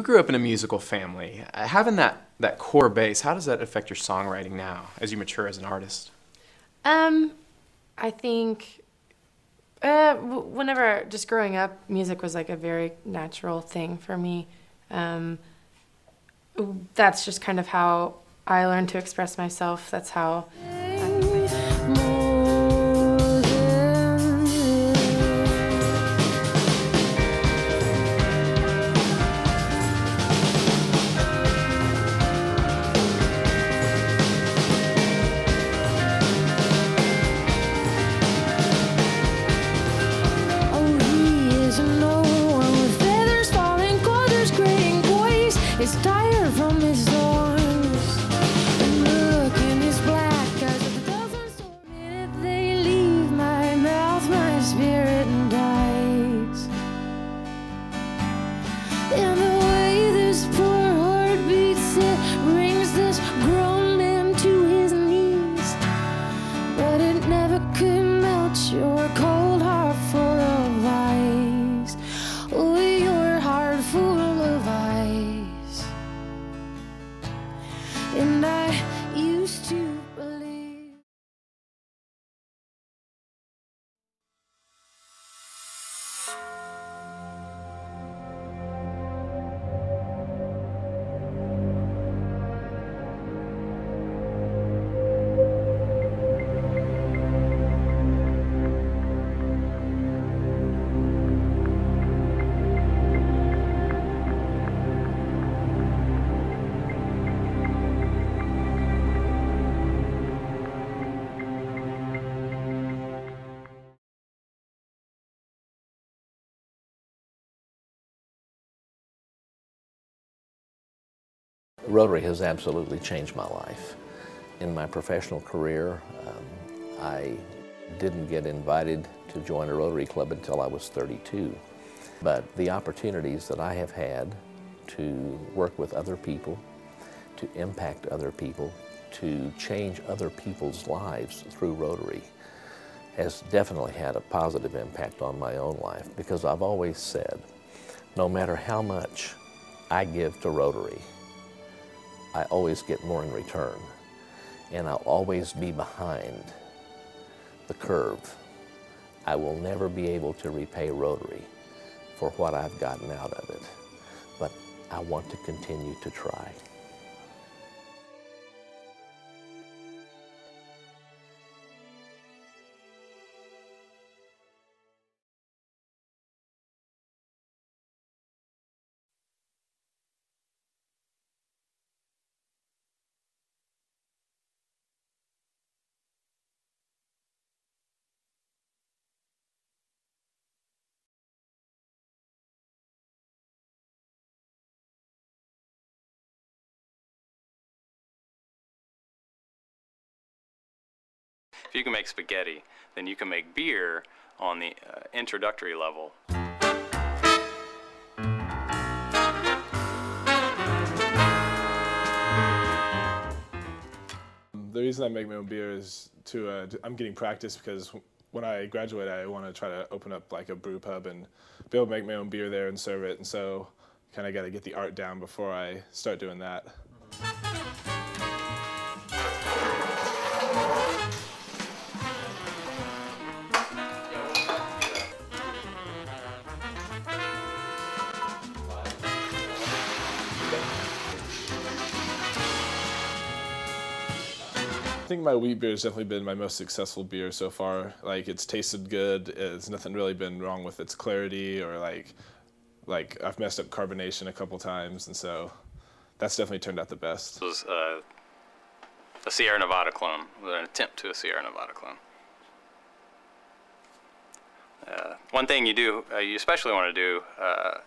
you grew up in a musical family. Having that core base, how does that affect your songwriting now as you mature as an artist? I think whenever just growing up, music was like a very natural thing for me. That's just kind of how I learned to express myself. That's how is tired from his thorns, and look in his black eyes of the dozen storm. The minute they leave my mouth, my spirit dies. And the way this poor heart beats, it brings this grown man to his knees. But it never could melt your cold heart full of ice. Oh, your heart full of ice. And I used to believe. Rotary has absolutely changed my life. In my professional career, I didn't get invited to join a Rotary Club until I was 32. But the opportunities that I have had to work with other people, to impact other people, to change other people's lives through Rotary has definitely had a positive impact on my own life, because I've always said, no matter how much I give to Rotary, I always get more in return, and I'll always be behind the curve. I will never be able to repay Rotary for what I've gotten out of it, but I want to continue to try. If you can make spaghetti, then you can make beer on the introductory level. The reason I make my own beer is I'm getting practice, because when I graduate, I want to try to open up like a brew pub and be able to make my own beer there and serve it. And so kind of got to get the art down before I start doing that. I think my wheat beer has definitely been my most successful beer so far. Like, it's tasted good. There's nothing really been wrong with its clarity, or like I've messed up carbonation a couple times, and so that's definitely turned out the best. This was a Sierra Nevada clone, an attempt to a Sierra Nevada clone. One thing you especially want to do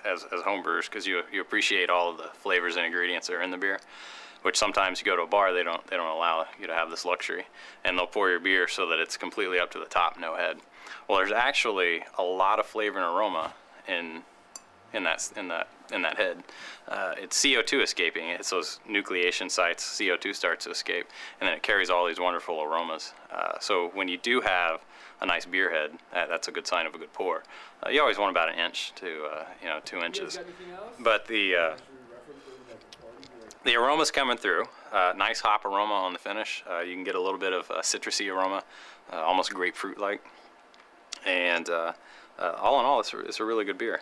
as homebrewers, because you appreciate all of the flavors and ingredients that are in the beer, which sometimes you go to a bar, they don't allow you to have this luxury, and they'll pour your beer so that it's completely up to the top, no head. Well, there's actually a lot of flavor and aroma in that head. It's CO2 escaping. It's those nucleation sites. CO2 starts to escape, and then it carries all these wonderful aromas. So when you do have a nice beer head, that's a good sign of a good pour. You always want about an inch to 2 inches. But The aroma's coming through. Nice hop aroma on the finish. You can get a little bit of citrusy aroma, almost grapefruit-like. And all in all, it's a really good beer.